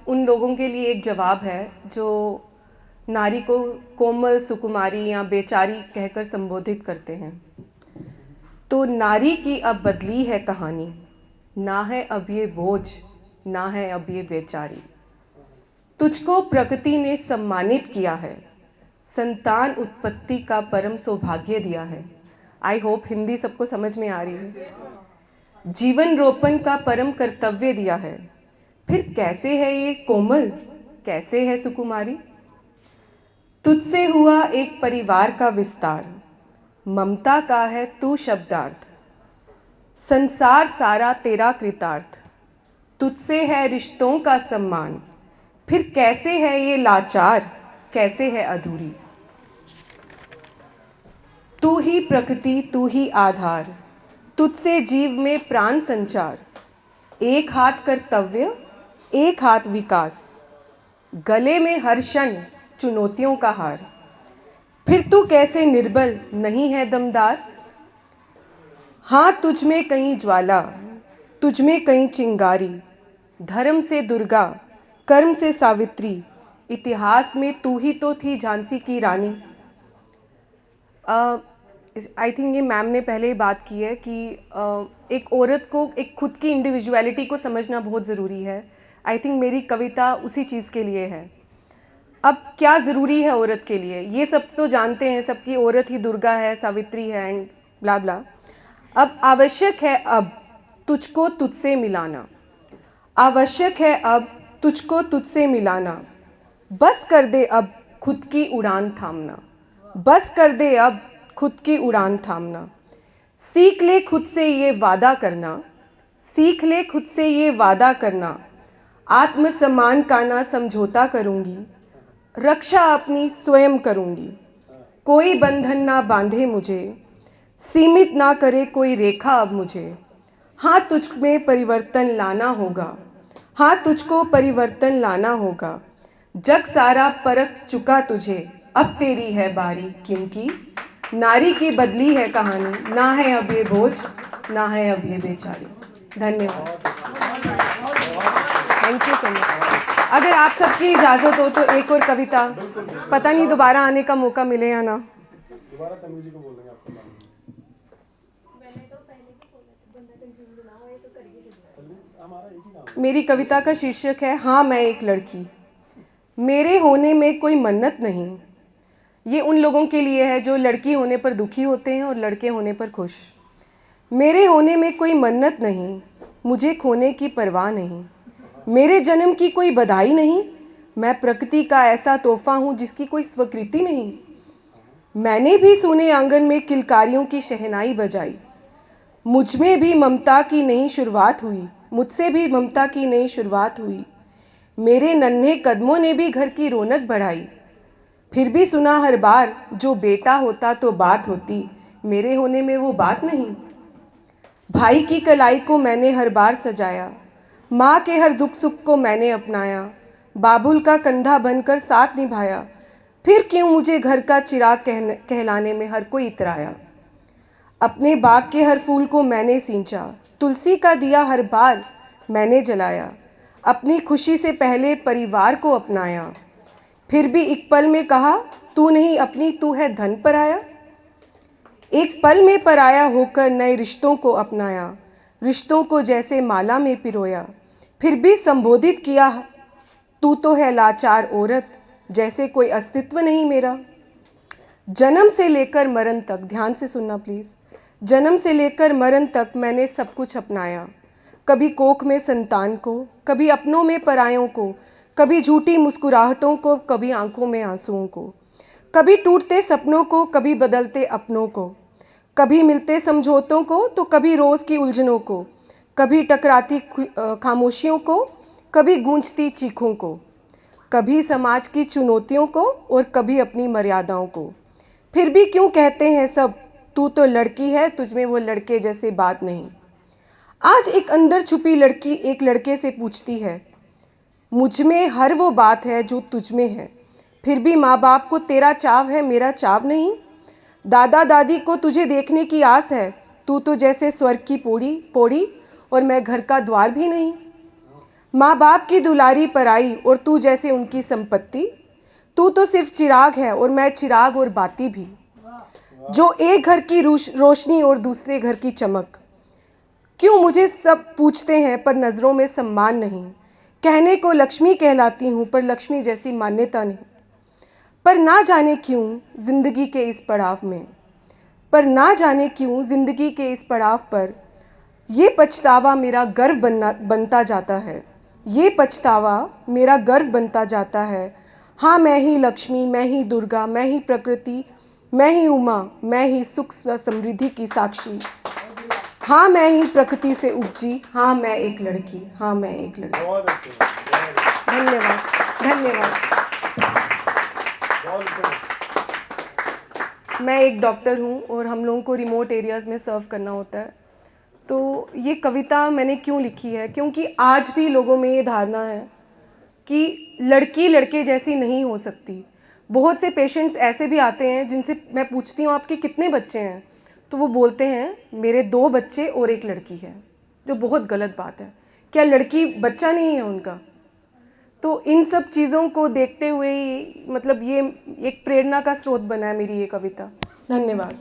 उन लोगों के लिए एक जवाब है जो नारी को कोमल, सुकुमारी या बेचारी कहकर संबोधित करते हैं। तो नारी की अब बदली है कहानी, ना है अब ये बोझ, ना है अब ये बेचारी। तुझको प्रकृति ने सम्मानित किया है, संतान उत्पत्ति का परम सौभाग्य दिया है। आई होप हिंदी सबको समझ में आ रही है। जीवन रोपण का परम कर्तव्य दिया है। फिर कैसे है ये कोमल, कैसे है सुकुमारी। तुझसे हुआ एक परिवार का विस्तार, ममता का है तू शब्दार्थ। संसार सारा तेरा कृतार्थ, तुझसे है रिश्तों का सम्मान। फिर कैसे है ये लाचार, कैसे है अधूरी। तू ही प्रकृति, तू ही आधार, तुझसे जीव में प्राण संचार। एक हाथ कर्तव्य, एक हाथ विकास, गले में हर क्षण चुनौतियों का हार। फिर तू कैसे निर्बल नहीं है दमदार। हाँ तुझ में कहीं ज्वाला, तुझ में कहीं चिंगारी। धर्म से दुर्गा, कर्म से सावित्री, इतिहास में तू ही तो थी झांसी की रानी। आई थिंक ये मैम ने पहले ही बात की है कि एक औरत को एक खुद की इंडिविजुअलिटी को समझना बहुत ज़रूरी है। आई थिंक मेरी कविता उसी चीज़ के लिए है। अब क्या ज़रूरी है औरत के लिए, ये सब तो जानते हैं, सबकी औरत ही दुर्गा है, सावित्री है एंड ब्ला ब्ला। अब आवश्यक है अब तुझको तुझसे मिलाना, आवश्यक है अब तुझको तुझसे मिलाना। बस कर दे अब खुद की उड़ान थामना, बस कर दे अब खुद की उड़ान थामना। सीख ले खुद से ये वादा करना, सीख ले खुद से ये वादा करना। आत्मसम्मान का ना समझौता करूँगी, रक्षा अपनी स्वयं करूँगी। कोई बंधन ना बांधे मुझे, सीमित ना करे कोई रेखा अब मुझे। हाँ तुझ में परिवर्तन लाना होगा, हाँ तुझको परिवर्तन लाना होगा। जग सारा परख चुका तुझे, अब तेरी है बारी। क्योंकि नारी की बदली है कहानी, ना है अब ये बोझ, ना है अब ये बेचारी। धन्यवाद। Thank you so much. अगर आप सबकी इजाज़त हो तो एक और कविता, पता नहीं दोबारा आने का मौका मिले या ना। दोबारा तन्वी जी को बोल देंगे आपका नाम। मेरी कविता का शीर्षक है हाँ मैं एक लड़की। मेरे होने में कोई मन्नत नहीं। ये उन लोगों के लिए है जो लड़की होने पर दुखी होते हैं और लड़के होने पर खुश। मेरे होने में कोई मन्नत नहीं, मुझे खोने की परवाह नहीं। मेरे जन्म की कोई बधाई नहीं, मैं प्रकृति का ऐसा तोहफा हूँ जिसकी कोई स्वीकृति नहीं। मैंने भी सोने आंगन में किलकारियों की शहनाई बजाई। मुझ में भी ममता की नई शुरुआत हुई, मुझसे भी ममता की नई शुरुआत हुई। मेरे नन्हे कदमों ने भी घर की रौनक बढ़ाई। फिर भी सुना हर बार जो बेटा होता तो बात होती, मेरे होने में वो बात नहीं। भाई की कलाई को मैंने हर बार सजाया, माँ के हर दुख सुख को मैंने अपनाया। बाबुल का कंधा बनकर साथ निभाया, फिर क्यों मुझे घर का चिराग कहलाने में हर कोई इतराया। अपने बाग के हर फूल को मैंने सींचा, तुलसी का दिया हर बार मैंने जलाया। अपनी खुशी से पहले परिवार को अपनाया, फिर भी एक पल में कहा तू नहीं अपनी, तू है धन पराया। एक पल में पराया होकर नए रिश्तों को अपनाया, रिश्तों को जैसे माला में पिरोया। फिर भी संबोधित किया तू तो है लाचार औरत, जैसे कोई अस्तित्व नहीं मेरा। जन्म से लेकर मरण तक, ध्यान से सुनना प्लीज़, जन्म से लेकर मरण तक मैंने सब कुछ अपनाया। कभी कोख में संतान को, कभी अपनों में परायों को, कभी झूठी मुस्कुराहटों को, कभी आंखों में आंसुओं को, कभी टूटते सपनों को, कभी बदलते अपनों को, कभी मिलते समझौतों को तो कभी रोज़ की उलझनों को, कभी टकराती खामोशियों को, कभी गूंजती चीखों को, कभी समाज की चुनौतियों को और कभी अपनी मर्यादाओं को। फिर भी क्यों कहते हैं सब तू तो लड़की है, तुझमें वो लड़के जैसे बात नहीं। आज एक अंदर छुपी लड़की एक लड़के से पूछती है, मुझ में हर वो बात है जो तुझ में है। फिर भी माँ बाप को तेरा चाव है, मेरा चाव नहीं। दादा दादी को तुझे देखने की आस है, तू तो जैसे स्वर्ग की पौड़ी और मैं घर का द्वार भी नहीं। माँ बाप की दुलारी पराई और तू जैसे उनकी संपत्ति। तू तो सिर्फ चिराग है और मैं चिराग और बाती भी, जो एक घर की रोशनी और दूसरे घर की चमक। क्यों मुझे सब पूछते हैं पर नज़रों में सम्मान नहीं। कहने को लक्ष्मी कहलाती हूँ पर लक्ष्मी जैसी मान्यता नहीं। पर ना जाने क्यों ज़िंदगी के इस पड़ाव में, पर ना जाने क्यों ज़िंदगी के इस पड़ाव पर ये पछतावा मेरा गर्व बनता जाता है। ये पछतावा मेरा गर्व बनता जाता है। हाँ मैं ही लक्ष्मी, मैं ही दुर्गा, मैं ही प्रकृति, मैं ही उमा, मैं ही सुख समृद्धि की साक्षी। हाँ मैं ही प्रकृति से उपजी, हाँ मैं एक लड़की, हाँ मैं एक लड़की। बहुत अच्छे, बहुत अच्छे, धन्यवाद, धन्यवाद। बहुत अच्छे। मैं एक डॉक्टर हूँ और हम लोगों को रिमोट एरियाज़ में सर्व करना होता है। तो ये कविता मैंने क्यों लिखी है, क्योंकि आज भी लोगों में ये धारणा है कि लड़की लड़के जैसी नहीं हो सकती। बहुत से पेशेंट्स ऐसे भी आते हैं जिनसे मैं पूछती हूँ आपके कितने बच्चे हैं, तो वो बोलते हैं मेरे 2 बच्चे और एक लड़की है, जो बहुत गलत बात है। क्या लड़की बच्चा नहीं है उनका? तो इन सब चीज़ों को देखते हुए मतलब ये एक प्रेरणा का स्रोत बना है मेरी ये कविता। धन्यवाद।